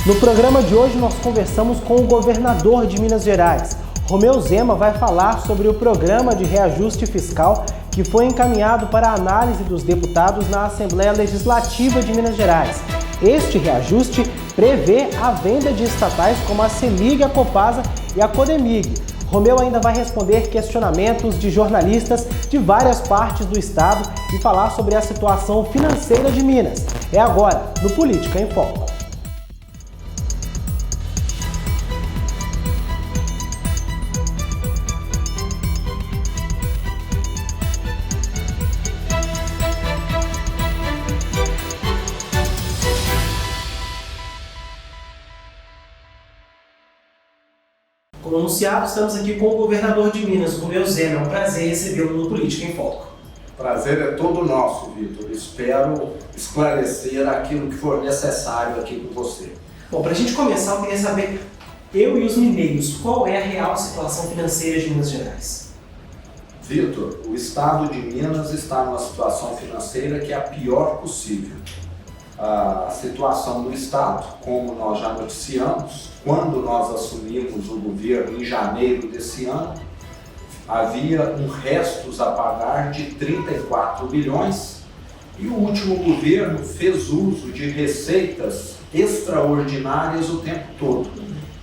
No programa de hoje nós conversamos com o governador de Minas Gerais. Romeu Zema vai falar sobre o programa de reajuste fiscal que foi encaminhado para a análise dos deputados na Assembleia Legislativa de Minas Gerais. Este reajuste prevê a venda de estatais como a Selig, a Copasa e a Codemig. Romeu ainda vai responder questionamentos de jornalistas de várias partes do estado e falar sobre a situação financeira de Minas. É agora, no Política em Foco. Como anunciado, estamos aqui com o governador de Minas, Romeu Zema. É um prazer recebê-lo no Política em Foco. Prazer é todo nosso, Vitor. Espero esclarecer aquilo que for necessário aqui com você. Bom, para a gente começar, eu queria saber, eu e os mineiros, qual é a real situação financeira de Minas Gerais? Vitor, o estado de Minas está numa situação financeira que é a pior possível. A situação do estado, como nós já noticiamos, quando nós assumimos o governo em janeiro desse ano, havia restos a pagar de 34 bilhões e o último governo fez uso de receitas extraordinárias o tempo todo.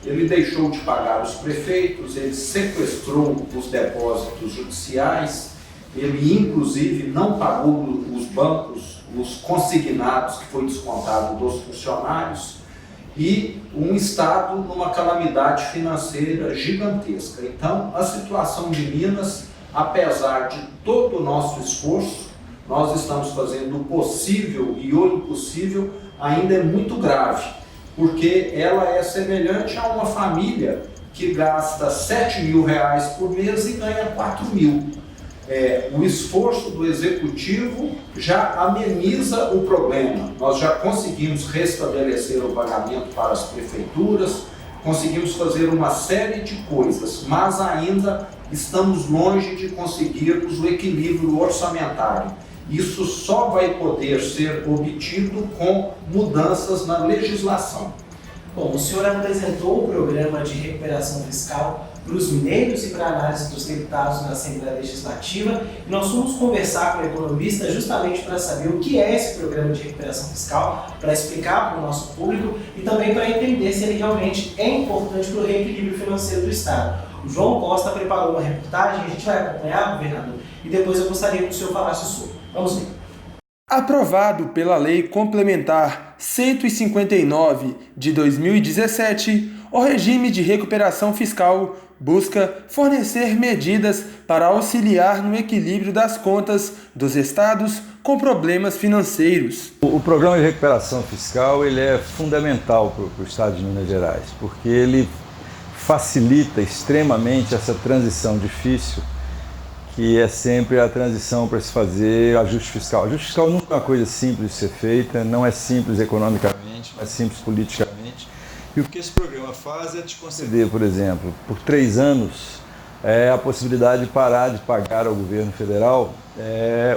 Ele deixou de pagar os prefeitos, ele sequestrou os depósitos judiciais, ele inclusive não pagou os bancos, os consignados que foi descontado dos funcionários, e um estado numa calamidade financeira gigantesca. Então, a situação de Minas, apesar de todo o nosso esforço, nós estamos fazendo o possível e o impossível, ainda é muito grave, porque ela é semelhante a uma família que gasta R$7.000 por mês e ganha 4 mil. O esforço do executivo já ameniza o problema. Nós já conseguimos restabelecer o pagamento para as prefeituras, conseguimos fazer uma série de coisas, mas ainda estamos longe de conseguirmos o equilíbrio orçamentário. Isso só vai poder ser obtido com mudanças na legislação. Bom, o senhor apresentou o programa de recuperação fiscal para os mineiros e para a análise dos deputados na Assembleia Legislativa. E nós fomos conversar com o economista justamente para saber o que é esse programa de recuperação fiscal, para explicar para o nosso público e também para entender se ele realmente é importante para o reequilíbrio financeiro do Estado. O João Costa preparou uma reportagem, a gente vai acompanhar, governador, e depois eu gostaria que o senhor falasse sobre. Vamos ver. Aprovado pela Lei Complementar 159 de 2017, o regime de recuperação fiscal busca fornecer medidas para auxiliar no equilíbrio das contas dos estados com problemas financeiros. O programa de recuperação fiscal ele é fundamental para o estado de Minas Gerais, porque ele facilita extremamente essa transição difícil, que é sempre a transição para se fazer ajuste fiscal. Ajuste fiscal nunca é uma coisa simples de ser feita, não é simples economicamente, mas simples politicamente. E o que esse programa faz é te conceder, por exemplo, por 3 anos, a possibilidade de parar de pagar ao governo federal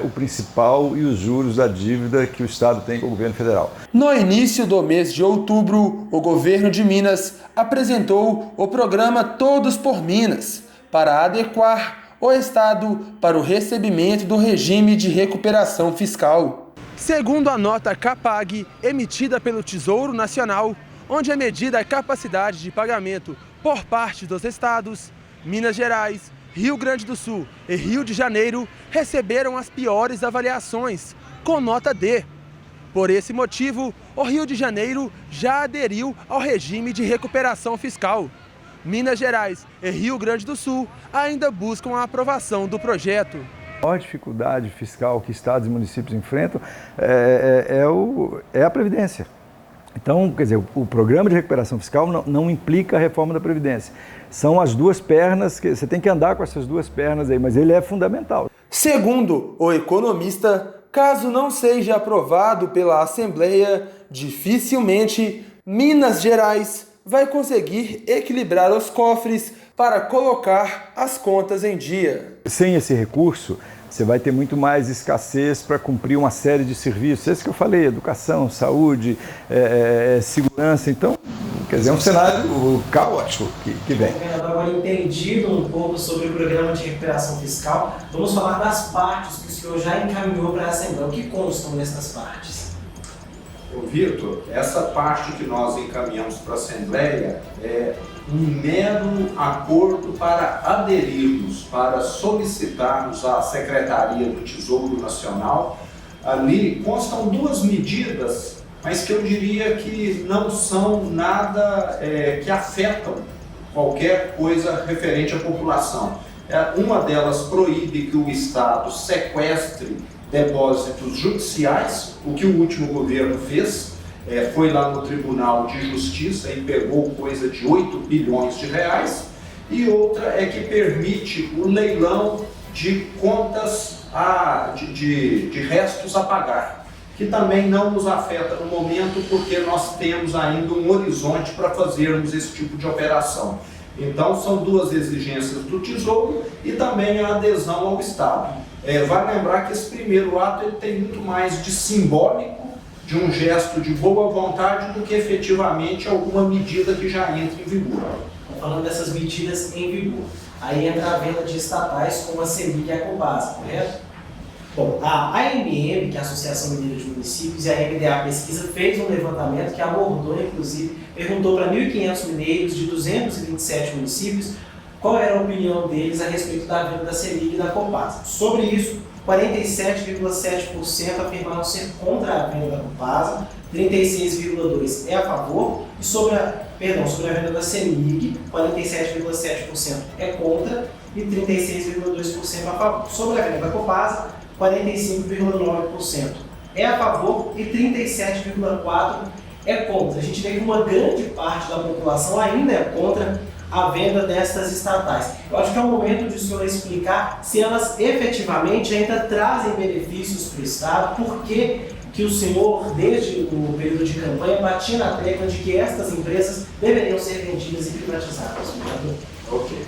o principal e os juros da dívida que o Estado tem com o governo federal. No início do mês de outubro, o governo de Minas apresentou o programa Todos por Minas para adequar o Estado para o recebimento do regime de recuperação fiscal. Segundo a nota CAPAG, emitida pelo Tesouro Nacional, onde é medida a capacidade de pagamento por parte dos estados, Minas Gerais, Rio Grande do Sul e Rio de Janeiro receberam as piores avaliações, com nota D. Por esse motivo, o Rio de Janeiro já aderiu ao regime de recuperação fiscal. Minas Gerais e Rio Grande do Sul ainda buscam a aprovação do projeto. A maior dificuldade fiscal que estados e municípios enfrentam é a Previdência. Então, quer dizer, o programa de recuperação fiscal não implica a reforma da Previdência. São as duas pernas, que você tem que andar com essas duas pernas aí, mas ele é fundamental. Segundo o economista, caso não seja aprovado pela Assembleia, dificilmente Minas Gerais vai conseguir equilibrar os cofres para colocar as contas em dia. Sem esse recurso, você vai ter muito mais escassez para cumprir uma série de serviços. Esse que eu falei, educação, saúde, segurança. Então, Quer dizer, é um cenário caótico que vem. Governador, agora entendido um pouco sobre o programa de recuperação fiscal, vamos falar das partes que o senhor já encaminhou para a Assembleia. O que constam nessas partes? Vitor, essa parte que nós encaminhamos para a Assembleia é um mero acordo para aderirmos, para solicitarmos à Secretaria do Tesouro Nacional. Ali constam duas medidas, mas que eu diria que não são nada que afetam qualquer coisa referente à população. Uma delas proíbe que o Estado sequestre depósitos judiciais, o que o último governo fez, foi lá no Tribunal de Justiça e pegou coisa de 8 bilhões de reais, e outra é que permite o leilão de contas de restos a pagar, que também não nos afeta no momento, porque nós temos ainda um horizonte para fazermos esse tipo de operação. Então são duas exigências do Tesouro e também a adesão ao Estado. Vale lembrar que esse primeiro ato ele tem muito mais de simbólico, de um gesto de boa vontade, do que efetivamente alguma medida que já entra em vigor. Falando dessas medidas em vigor, aí entra a venda de estatais como a Selic e a Copasa, correto? Bom, a AMM, que é a Associação Mineira de Municípios, e a MDA Pesquisa fez um levantamento que abordou, inclusive, perguntou para 1.500 mineiros de 227 municípios qual era a opinião deles a respeito da venda da Selic e da Copasa. Sobre isso, 47,7% afirmaram ser contra a venda da Copasa, 36,2% é a favor, e sobre a venda da Selic, 47,7% é contra e 36,2% a favor. Sobre a venda da Copasa, 45,9% é a favor e 37,4% é contra. A gente vê que uma grande parte da população ainda é contra a venda destas estatais. Eu acho que é o momento de o senhor explicar se elas efetivamente ainda trazem benefícios para o Estado, por que o senhor, desde o período de campanha, batia na tecla de que estas empresas deveriam ser vendidas e privatizadas. Ok.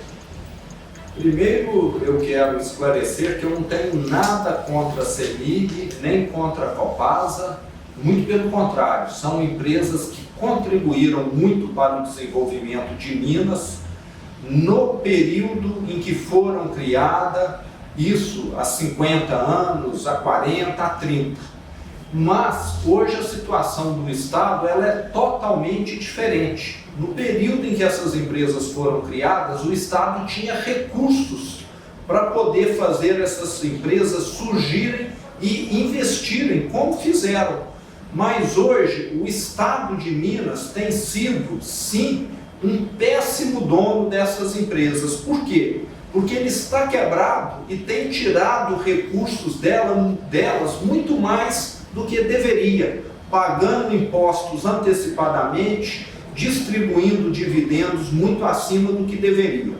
Primeiro, eu quero esclarecer que eu não tenho nada contra a Selic, nem contra a Copasa, muito pelo contrário, são empresas que contribuíram muito para o desenvolvimento de Minas no período em que foram criadas, isso há 50 anos, há 40, há 30. Mas hoje a situação do Estado ela é totalmente diferente. No período em que essas empresas foram criadas, o Estado tinha recursos para poder fazer essas empresas surgirem e investirem, como fizeram. Mas hoje o Estado de Minas tem sido, sim, um péssimo dono dessas empresas. Por quê? Porque ele está quebrado e tem tirado recursos delas muito mais do que deveria, pagando impostos antecipadamente, distribuindo dividendos muito acima do que deveria.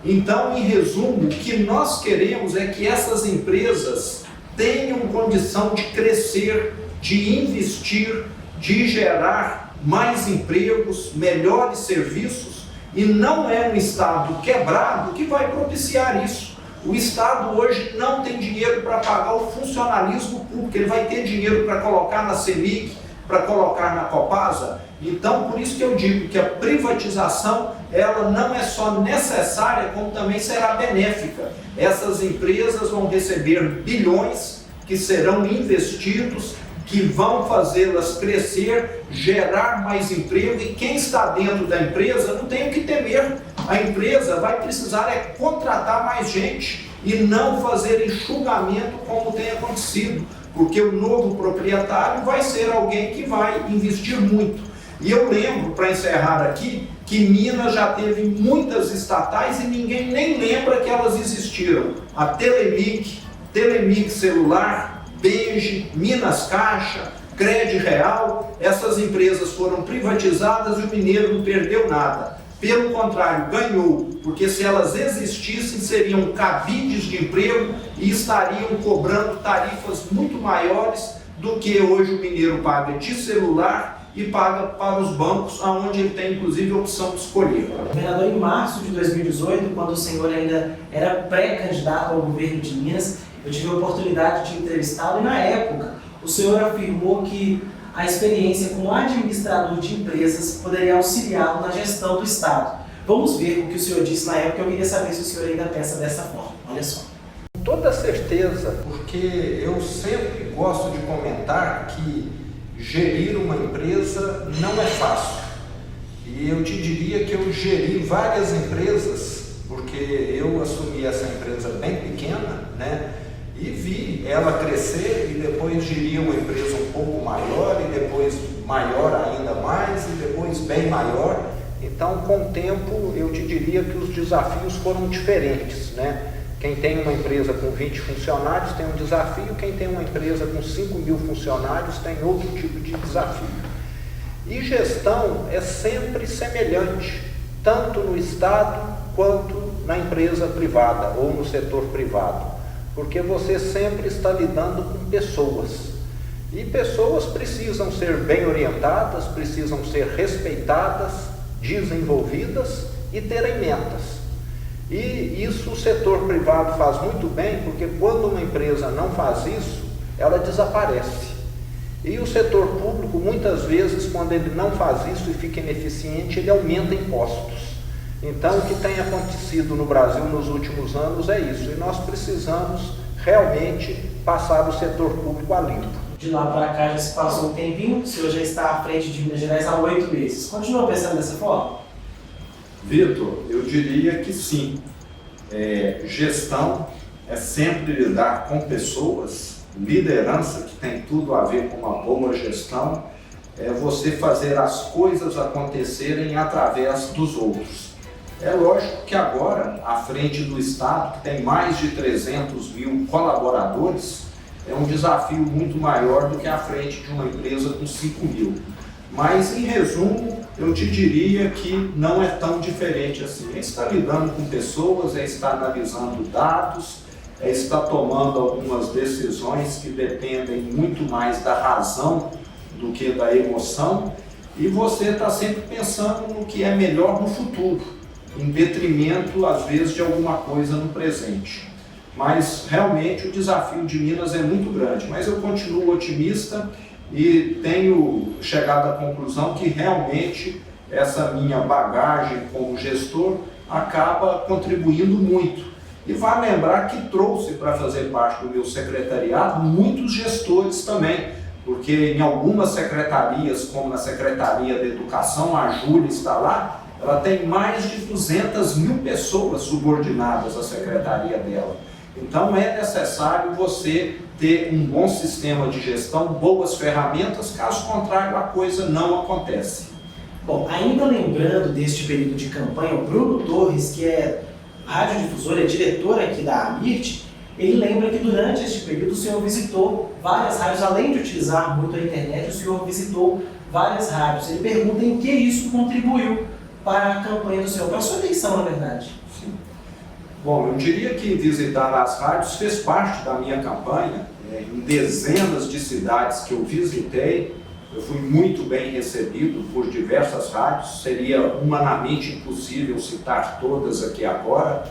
Então, em resumo, o que nós queremos é que essas empresas tenham condição de crescer, de investir, de gerar mais empregos, melhores serviços, e não é um Estado quebrado que vai propiciar isso. O Estado hoje não tem dinheiro para pagar o funcionalismo público, ele vai ter dinheiro para colocar na Selic, para colocar na Copasa. Então, por isso que eu digo que a privatização, ela não é só necessária, como também será benéfica. Essas empresas vão receber bilhões que serão investidos, que vão fazê-las crescer, gerar mais emprego, e quem está dentro da empresa não tem o que temer. A empresa vai precisar contratar mais gente e não fazer enxugamento como tem acontecido, porque o novo proprietário vai ser alguém que vai investir muito. E eu lembro, para encerrar aqui, que Minas já teve muitas estatais e ninguém nem lembra que elas existiram. A Telemig Celular, Benge, Minas Caixa, Crédito Real, essas empresas foram privatizadas e o mineiro não perdeu nada. Pelo contrário, ganhou, porque se elas existissem, seriam cabides de emprego e estariam cobrando tarifas muito maiores do que hoje o mineiro paga de celular e paga para os bancos, onde ele tem inclusive a opção de escolher. Governador, em março de 2018, quando o senhor ainda era pré-candidato ao governo de Minas, eu tive a oportunidade de entrevistá-lo e na época o senhor afirmou que a experiência como administrador de empresas poderia auxiliá-lo na gestão do Estado. Vamos ver o que o senhor disse na época. Eu queria saber se o senhor ainda pensa dessa forma. Olha só. Com toda certeza, porque eu sempre gosto de comentar que gerir uma empresa não é fácil. E eu te diria que eu geri várias empresas, porque eu assumi essa empresa bem pequena, né? E vi ela crescer e depois geri uma empresa um pouco maior e depois maior ainda mais e depois bem maior. Então, com o tempo, eu te diria que os desafios foram diferentes, né? Quem tem uma empresa com 20 funcionários tem um desafio, quem tem uma empresa com 5.000 funcionários tem outro tipo de desafio. E gestão é sempre semelhante, tanto no Estado quanto na empresa privada ou no setor privado, porque você sempre está lidando com pessoas. E pessoas precisam ser bem orientadas, precisam ser respeitadas, desenvolvidas e terem metas. E isso o setor privado faz muito bem, porque quando uma empresa não faz isso, ela desaparece. E o setor público, muitas vezes, quando ele não faz isso e fica ineficiente, ele aumenta impostos. Então, o que tem acontecido no Brasil nos últimos anos é isso, e nós precisamos realmente passar o setor público a limpo. De lá para cá já se passou um tempinho, o senhor já está à frente de Minas Gerais há 8 meses. Continua pensando dessa forma? Vitor, eu diria que sim. Gestão é sempre lidar com pessoas, liderança, que tem tudo a ver com uma boa gestão, é você fazer as coisas acontecerem através dos outros. É lógico que agora, à frente do Estado, que tem mais de 300.000 colaboradores, é um desafio muito maior do que à frente de uma empresa com 5.000. Mas, em resumo, eu te diria que não é tão diferente assim. É estar lidando com pessoas, é estar analisando dados, é estar tomando algumas decisões que dependem muito mais da razão do que da emoção, e você está sempre pensando no que é melhor no futuro, em detrimento, às vezes, de alguma coisa no presente. Mas, realmente, o desafio de Minas é muito grande, mas eu continuo otimista e tenho chegado à conclusão que realmente essa minha bagagem como gestor acaba contribuindo muito. E vale lembrar que trouxe para fazer parte do meu secretariado muitos gestores também, porque em algumas secretarias, como na Secretaria da Educação, a Júlia está lá, ela tem mais de 200.000 pessoas subordinadas à secretaria dela. Então é necessário você ter um bom sistema de gestão, boas ferramentas, caso contrário a coisa não acontece. Bom, ainda lembrando deste período de campanha, o Bruno Torres, que é radiodifusor, é diretor aqui da AMIRT, ele lembra que durante este período o senhor visitou várias rádios, além de utilizar muito a internet, o senhor visitou várias rádios. Ele pergunta em que isso contribuiu para a campanha do senhor, para a sua eleição, na verdade. Sim. Bom, eu diria que visitar as rádios fez parte da minha campanha. Em dezenas de cidades que eu visitei, eu fui muito bem recebido por diversas rádios, seria humanamente impossível citar todas aqui agora,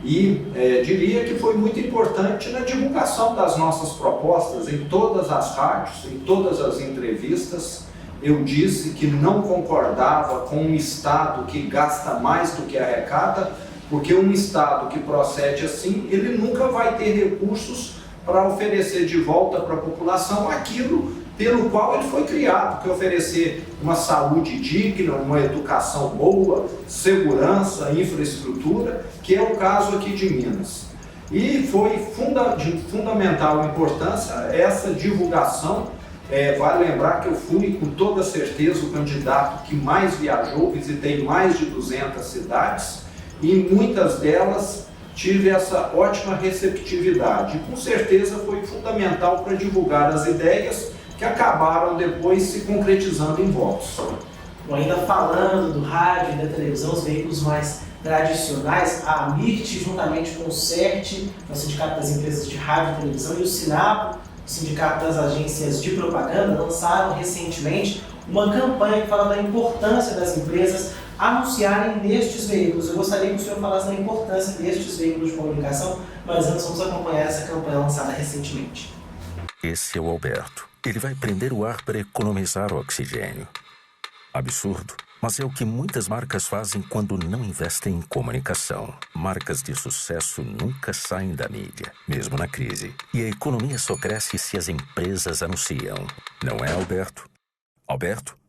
e diria que foi muito importante na divulgação das nossas propostas em todas as rádios, em todas as entrevistas. Eu disse que não concordava com um Estado que gasta mais do que arrecada, porque um Estado que procede assim, ele nunca vai ter recursos para oferecer de volta para a população aquilo pelo qual ele foi criado, que é oferecer uma saúde digna, uma educação boa, segurança, infraestrutura, que é o caso aqui de Minas. E foi de fundamental importância essa divulgação. Vale lembrar que eu fui, com toda certeza, o candidato que mais viajou, visitei mais de 200 cidades, e em muitas delas tive essa ótima receptividade. E com certeza foi fundamental para divulgar as ideias que acabaram depois se concretizando em votos. Bom, ainda falando do rádio e da televisão, os veículos mais tradicionais, a AMIRT, juntamente com o CERT, o Sindicato das Empresas de Rádio e Televisão, e o SINAPO, o Sindicato das Agências de Propaganda, lançaram recentemente uma campanha que fala da importância das empresas anunciarem nestes veículos. Eu gostaria que o senhor falasse da importância destes veículos de comunicação, mas antes vamos acompanhar essa campanha lançada recentemente. Esse é o Alberto. Ele vai prender o ar para economizar oxigênio. Absurdo, mas é o que muitas marcas fazem quando não investem em comunicação. Marcas de sucesso nunca saem da mídia, mesmo na crise. E a economia só cresce se as empresas anunciam. Não é, Alberto? Alberto?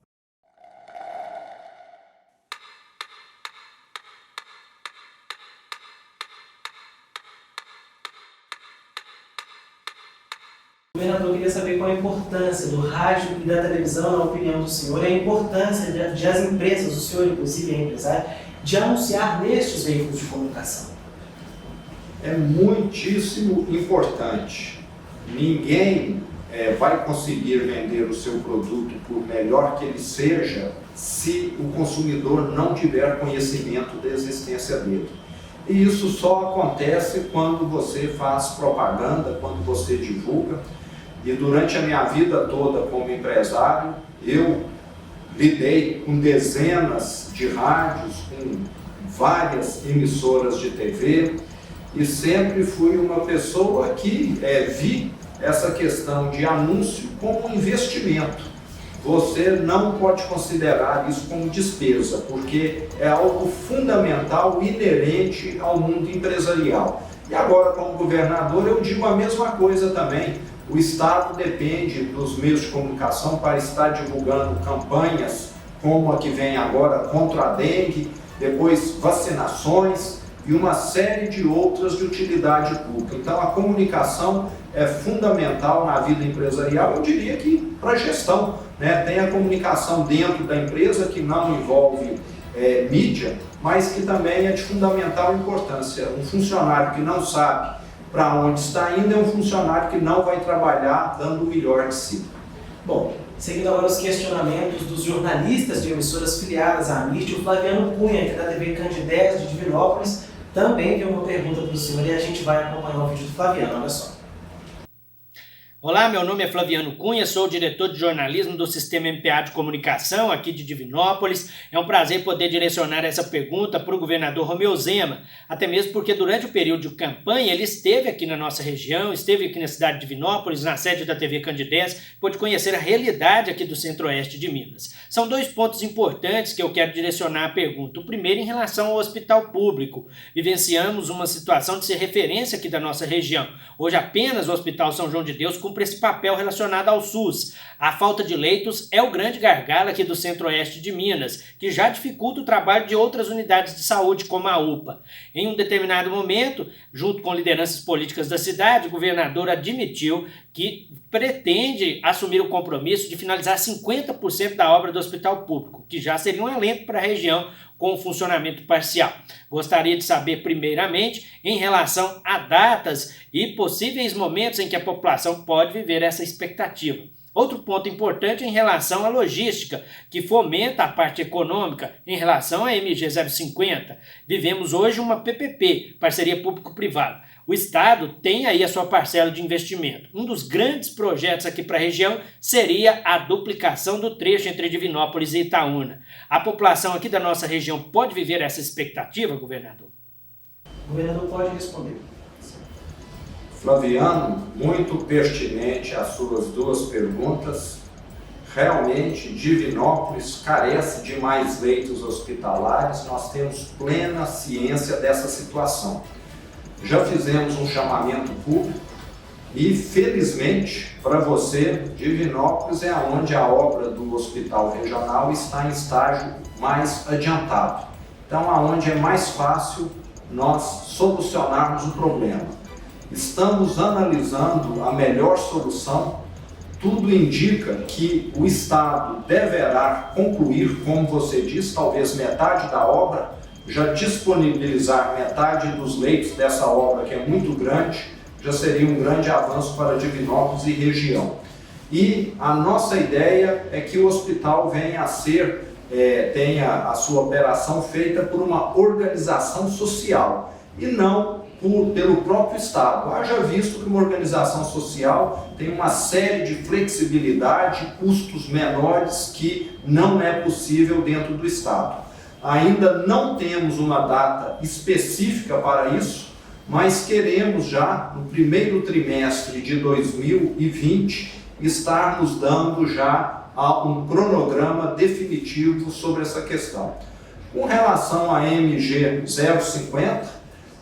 Governador, eu queria saber qual a importância do rádio e da televisão, na opinião do senhor, e a importância de as empresas, o senhor inclusive é empresário, de anunciar nestes veículos de comunicação. É muitíssimo importante. Ninguém vai conseguir vender o seu produto por melhor que ele seja se o consumidor não tiver conhecimento da existência dele. E isso só acontece quando você faz propaganda, quando você divulga. E durante a minha vida toda como empresário, eu lidei com dezenas de rádios, com várias emissoras de TV, e sempre fui uma pessoa que vi essa questão de anúncio como um investimento. Você não pode considerar isso como despesa, porque é algo fundamental, inerente ao mundo empresarial. E agora, como governador, eu digo a mesma coisa também. O Estado depende dos meios de comunicação para estar divulgando campanhas como a que vem agora contra a dengue, depois vacinações e uma série de outras de utilidade pública. Então a comunicação é fundamental na vida empresarial, eu diria que para a gestão, né? Tem a comunicação dentro da empresa que não envolve mídia, mas que também é de fundamental importância. Um funcionário que não sabe para onde está indo é um funcionário que não vai trabalhar dando o melhor de si. Bom, seguindo agora os questionamentos dos jornalistas de emissoras filiadas à MIRT, o Flaviano Cunha, que é da TV Candidez de Divinópolis, também tem uma pergunta para o senhor e a gente vai acompanhar o vídeo do Flaviano, olha só. Olá, meu nome é Flaviano Cunha, sou o diretor de jornalismo do Sistema MPA de Comunicação aqui de Divinópolis. É um prazer poder direcionar essa pergunta para o governador Romeu Zema, até mesmo porque durante o período de campanha ele esteve aqui na nossa região, esteve aqui na cidade de Divinópolis, na sede da TV Candidez, pôde conhecer a realidade aqui do centro-oeste de Minas. São dois pontos importantes que eu quero direcionar a pergunta. O primeiro em relação ao hospital público. Vivenciamos uma situação de ser referência aqui da nossa região. Hoje apenas o Hospital São João de Deus cumpre esse papel relacionado ao SUS. A falta de leitos é o grande gargalo aqui do centro-oeste de Minas, que já dificulta o trabalho de outras unidades de saúde, como a UPA. Em um determinado momento, junto com lideranças políticas da cidade, o governador admitiu que pretende assumir o compromisso de finalizar 50% da obra do hospital público, que já seria um alento para a região com o funcionamento parcial. Gostaria de saber, primeiramente, em relação a datas e possíveis momentos em que a população pode viver essa expectativa. Outro ponto importante em relação à logística, que fomenta a parte econômica em relação à MG 050. Vivemos hoje uma PPP, parceria público-privada. O Estado tem aí a sua parcela de investimento. Um dos grandes projetos aqui para a região seria a duplicação do trecho entre Divinópolis e Itaúna. A população aqui da nossa região pode viver essa expectativa, governador? O governador pode responder. Flaviano, muito pertinente as suas duas perguntas. Realmente, Divinópolis carece de mais leitos hospitalares, nós temos plena ciência dessa situação. Já fizemos um chamamento público e, felizmente, para você, Divinópolis é onde a obra do hospital regional está em estágio mais adiantado. Então, aonde é mais fácil nós solucionarmos o problema. Estamos analisando a melhor solução. Tudo indica que o Estado deverá concluir, como você disse, talvez metade da obra, já disponibilizar metade dos leitos dessa obra, que é muito grande, já seria um grande avanço para Divinópolis e região. E a nossa ideia é que o hospital venha a ser, tenha a sua operação feita por uma organização social e não pelo próprio Estado. Haja visto que uma organização social tem uma série de flexibilidade, custos menores que não é possível dentro do Estado. Ainda não temos uma data específica para isso, mas queremos já, no primeiro trimestre de 2020, estar nos dando já um cronograma definitivo sobre essa questão. Com relação à MG 050,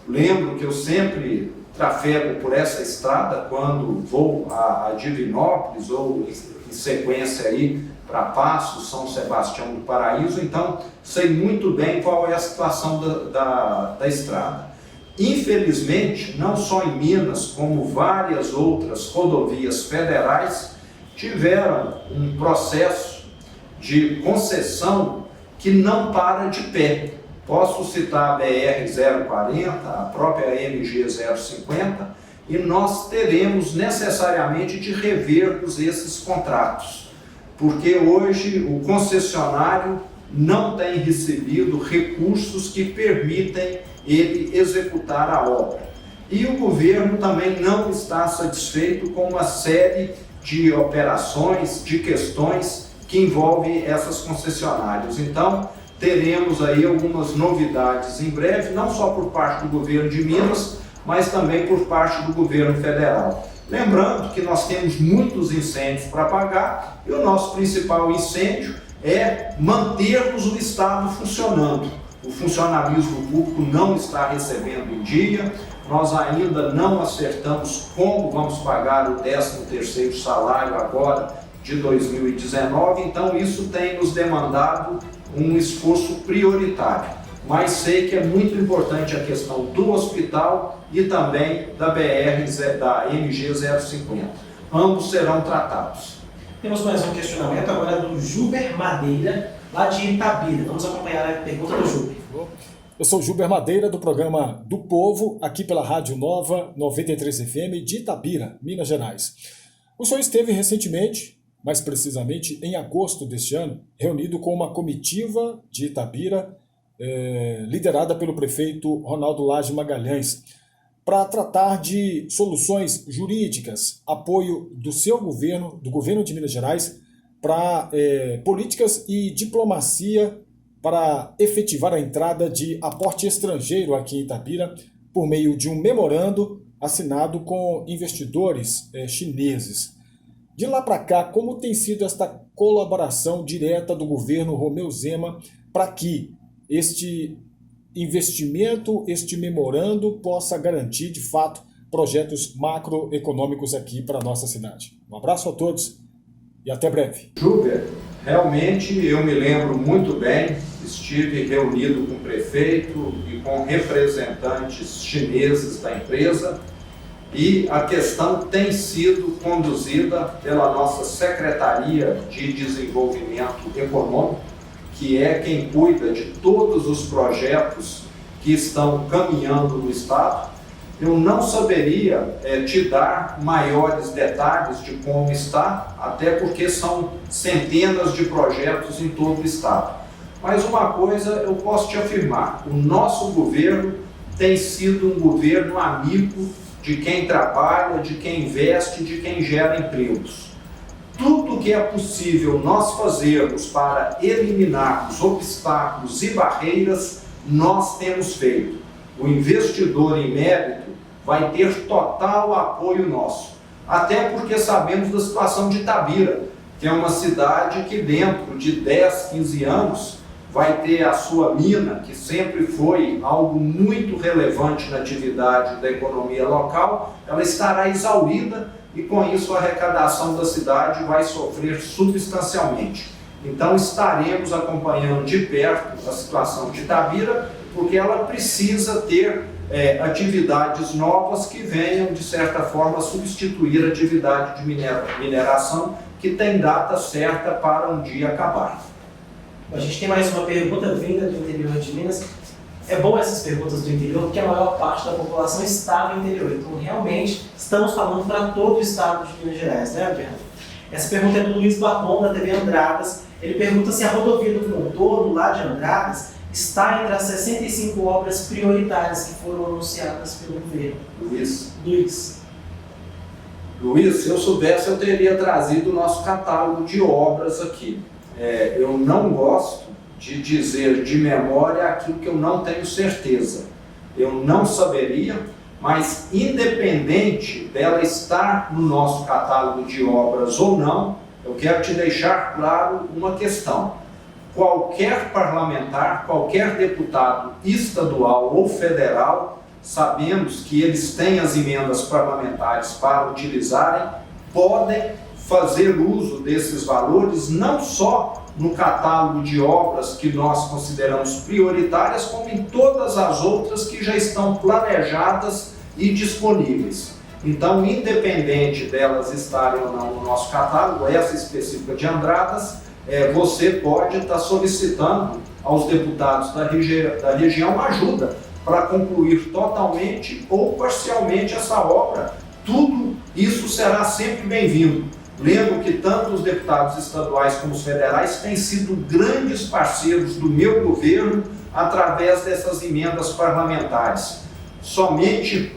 lembro que eu sempre trafego por essa estrada quando vou a Divinópolis ou em sequência aí para Paços, São Sebastião do Paraíso, então sei muito bem qual é a situação da estrada. Infelizmente, não só em Minas, como várias outras rodovias federais tiveram um processo de concessão que não para de pé. Posso citar a BR-040, a própria MG-050, e nós teremos necessariamente de revermos esses contratos, porque hoje o concessionário não tem recebido recursos que permitem ele executar a obra. E o governo também não está satisfeito com uma série de operações, de questões que envolvem essas concessionárias. Então, teremos aí algumas novidades em breve, não só por parte do governo de Minas, mas também por parte do governo federal. Lembrando que nós temos muitos incêndios para apagar e o nosso principal incêndio é mantermos o Estado funcionando. O funcionalismo público não está recebendo em dia, nós ainda não acertamos como vamos pagar o 13º salário agora de 2019, então isso tem nos demandado um esforço prioritário. Mas sei que é muito importante a questão do hospital e também da MG 050. Ambos serão tratados. Temos mais um questionamento agora do Juber Madeira, lá de Itabira. Vamos acompanhar a pergunta do Juber. Eu sou Juber Madeira, do programa do Povo, aqui pela Rádio Nova 93 FM de Itabira, Minas Gerais. O senhor esteve recentemente, mais precisamente em agosto deste ano, reunido com uma comitiva de Itabira, liderada pelo prefeito Ronaldo Lage Magalhães, para tratar de soluções jurídicas, apoio do seu governo, do governo de Minas Gerais, para políticas e diplomacia para efetivar a entrada de aporte estrangeiro aqui em Itabira por meio de um memorando assinado com investidores chineses. De lá para cá, como tem sido esta colaboração direta do governo Romeu Zema para que este investimento, este memorando possa garantir, de fato, projetos macroeconômicos aqui para a nossa cidade? Um abraço a todos e até breve. Juber, realmente eu me lembro muito bem, estive reunido com o prefeito e com representantes chineses da empresa e a questão tem sido conduzida pela nossa Secretaria de Desenvolvimento Econômico, que é quem cuida de todos os projetos que estão caminhando no Estado. Eu não saberia te dar maiores detalhes de como está, até porque são centenas de projetos em todo o Estado. Mas uma coisa eu posso te afirmar, o nosso governo tem sido um governo amigo de quem trabalha, de quem investe, de quem gera empregos. Tudo que é possível nós fazermos para eliminarmos obstáculos e barreiras, nós temos feito. O investidor em mérito vai ter total apoio nosso, até porque sabemos da situação de Itabira, que é uma cidade que dentro de 10, 15 anos vai ter a sua mina, que sempre foi algo muito relevante na atividade da economia local, ela estará exaurida e com isso a arrecadação da cidade vai sofrer substancialmente. Então estaremos acompanhando de perto a situação de Itabira, porque ela precisa ter atividades novas que venham, de certa forma, substituir a atividade de mineração que tem data certa para um dia acabar. A gente tem mais uma pergunta vinda do interior de Minas. É bom essas perguntas do interior, porque a maior parte da população está no interior. Então, realmente, estamos falando para todo o estado de Minas Gerais, né, Adriano? Essa pergunta é do Luiz Bacon, da TV Andradas. Ele pergunta se a rodovia do Contorno, lá de Andradas, está entre as 65 obras prioritárias que foram anunciadas pelo governo. Luiz, se eu soubesse, eu teria trazido o nosso catálogo de obras aqui. Eu não gosto de dizer de memória aquilo que eu não tenho certeza. Eu não saberia, Mas independente dela estar no nosso catálogo de obras ou não, eu quero te deixar claro uma questão. Qualquer parlamentar, qualquer deputado estadual ou federal, sabemos que eles têm as emendas parlamentares para utilizarem, podem fazer uso desses valores não só no catálogo de obras que nós consideramos prioritárias, como em todas as outras que já estão planejadas e disponíveis. Então, independente delas estarem ou não no nosso catálogo, essa específica de Andradas, você pode estar solicitando aos deputados da região ajuda para concluir totalmente ou parcialmente essa obra. Tudo isso será sempre bem-vindo. Lembro que tanto os deputados estaduais como os federais têm sido grandes parceiros do meu governo através dessas emendas parlamentares. Somente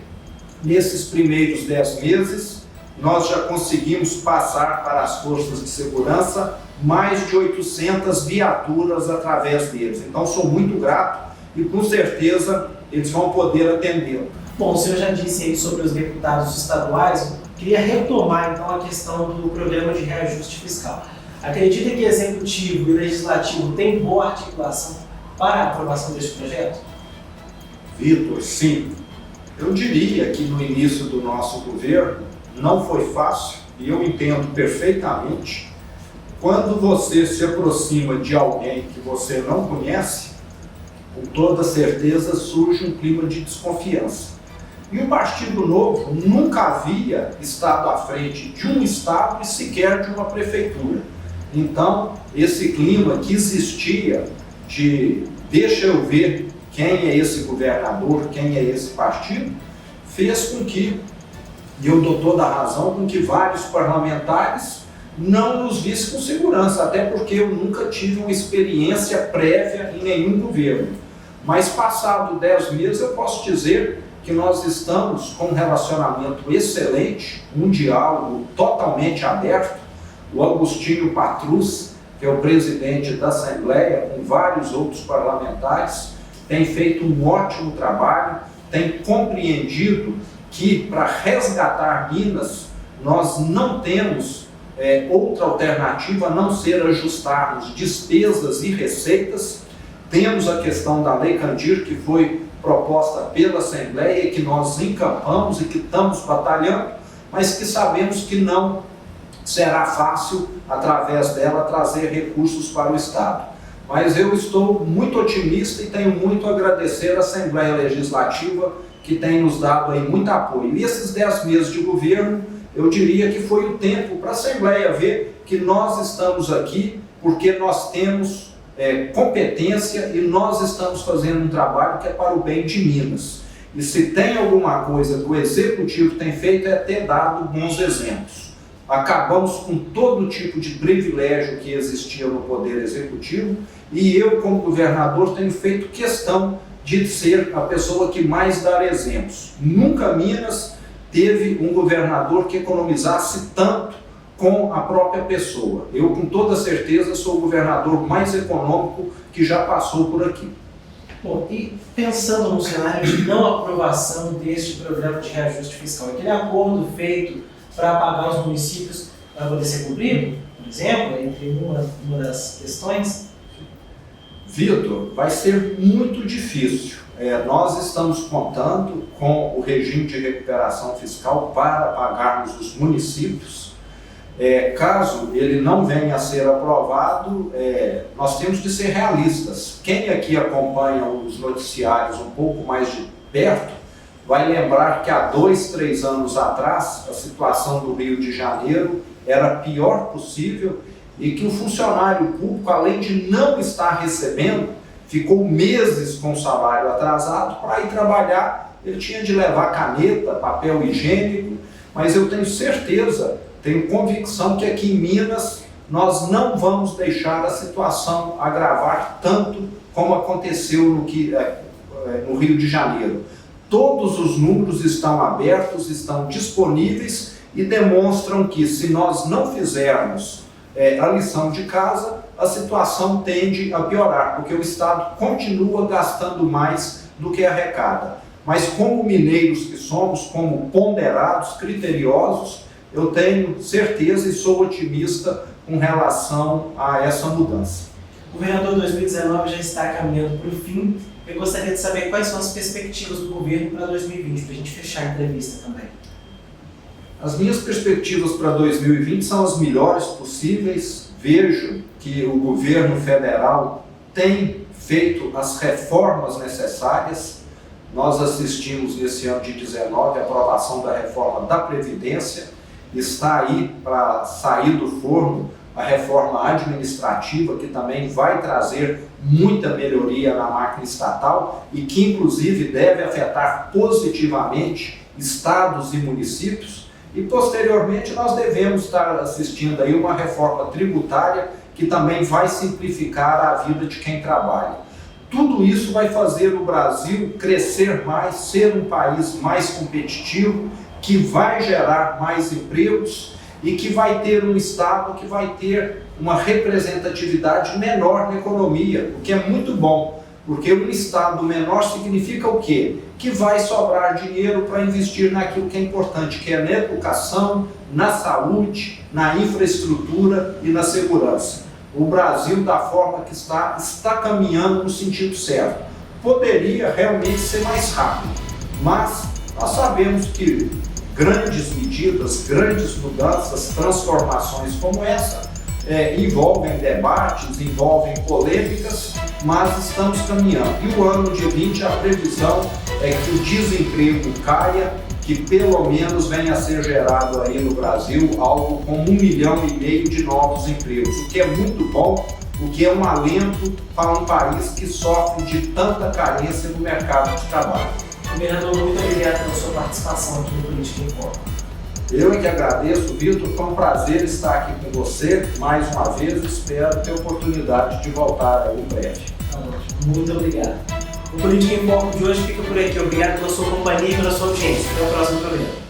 nesses primeiros 10 meses, nós já conseguimos passar para as forças de segurança mais de 800 viaturas através deles. Então, sou muito grato e, com certeza, eles vão poder atendê-lo. Bom, o senhor já disse aí sobre os deputados estaduais. Queria retomar, então, a questão do programa de reajuste fiscal. Acredita que Executivo e Legislativo têm boa articulação para a aprovação deste projeto? Vitor, sim. Eu diria que no início do nosso governo não foi fácil, e eu entendo perfeitamente. Quando você se aproxima de alguém que você não conhece, com toda certeza surge um clima de desconfiança. E o Partido Novo nunca havia estado à frente de um estado e sequer de uma prefeitura. Então, esse clima que existia de deixa eu ver quem é esse governador, quem é esse partido, fez com que, e eu dou toda a razão, com que vários parlamentares não nos vissem com segurança, até porque eu nunca tive uma experiência prévia em nenhum governo. Mas passado 10 meses eu posso dizer que nós estamos com um relacionamento excelente, um diálogo totalmente aberto. O Agostinho Patrus, que é o presidente da Assembleia, com vários outros parlamentares, tem feito um ótimo trabalho, tem compreendido que para resgatar Minas nós não temos outra alternativa a não ser ajustarmos despesas e receitas. Temos a questão da Lei Candir, que foi proposta pela Assembleia, que nós encampamos e que estamos batalhando, mas que sabemos que não será fácil, através dela, trazer recursos para o Estado. Mas eu estou muito otimista e tenho muito a agradecer à Assembleia Legislativa, que tem nos dado aí muito apoio. E esses 10 meses de governo, eu diria que foi o tempo para a Assembleia ver que nós estamos aqui porque nós temos competência e nós estamos fazendo um trabalho que é para o bem de Minas. E se tem alguma coisa que o Executivo tem feito é ter dado bons exemplos. Acabamos com todo tipo de privilégio que existia no Poder Executivo e eu, como governador, tenho feito questão de ser a pessoa que mais dá exemplos. Nunca Minas teve um governador que economizasse tanto com a própria pessoa. Eu, com toda certeza, sou o governador mais econômico que já passou por aqui. Bom, e pensando no cenário de não aprovação deste programa de reajuste fiscal, aquele acordo feito para pagar os municípios para poder ser cumprido, por exemplo, entre uma das questões? Vitor, vai ser muito difícil. Nós estamos contando com o regime de recuperação fiscal para pagarmos os municípios. Caso ele não venha a ser aprovado, nós temos de ser realistas. Quem aqui acompanha os noticiários um pouco mais de perto, vai lembrar que há 2, 3 anos atrás, a situação do Rio de Janeiro era a pior possível e que o funcionário público, além de não estar recebendo, ficou meses com o salário atrasado. Para ir trabalhar, ele tinha de levar caneta, papel higiênico, mas eu tenho certeza, tenho convicção que aqui em Minas nós não vamos deixar a situação agravar tanto como aconteceu no Rio de Janeiro. Todos os números estão abertos, estão disponíveis e demonstram que se nós não fizermos a lição de casa, a situação tende a piorar, porque o Estado continua gastando mais do que arrecada. mas como mineiros que somos, como ponderados, criteriosos, eu tenho certeza e sou otimista com relação a essa mudança. O governador 2019 já está caminhando para o fim. Eu gostaria de saber quais são as perspectivas do governo para 2020, para a gente fechar a entrevista também. As minhas perspectivas para 2020 são as melhores possíveis. Vejo que o governo federal tem feito as reformas necessárias. Nós assistimos nesse ano de 2019 a aprovação da reforma da Previdência. Está aí para sair do forno a reforma administrativa, que também vai trazer muita melhoria na máquina estatal e que inclusive deve afetar positivamente estados e municípios. E posteriormente nós devemos estar assistindo aí uma reforma tributária que também vai simplificar a vida de quem trabalha. Tudo isso vai fazer o Brasil crescer mais, ser um país mais competitivo, que vai gerar mais empregos e que vai ter um Estado que vai ter uma representatividade menor na economia, o que é muito bom, porque um Estado menor significa o quê? Que vai sobrar dinheiro para investir naquilo que é importante, que é na educação, na saúde, na infraestrutura e na segurança. O Brasil, da forma que está caminhando no sentido certo. Poderia realmente ser mais rápido, mas nós sabemos que grandes medidas, grandes mudanças, transformações como essa envolvem debates, envolvem polêmicas, mas estamos caminhando. E o ano de 20, a previsão é que o desemprego caia, que pelo menos venha a ser gerado aí no Brasil algo como 1,5 milhão de novos empregos, o que é muito bom, o que é um alento para um país que sofre de tanta carência no mercado de trabalho. Governador, muito obrigado pela sua participação aqui no Política em Foco. Eu é que agradeço, Vitor, foi um prazer estar aqui com você mais uma vez, espero ter a oportunidade de voltar aí em breve. Tá ótimo, muito obrigado. O Política em Foco de hoje fica por aqui. Obrigado pela sua companhia e pela sua audiência. Até o próximo programa.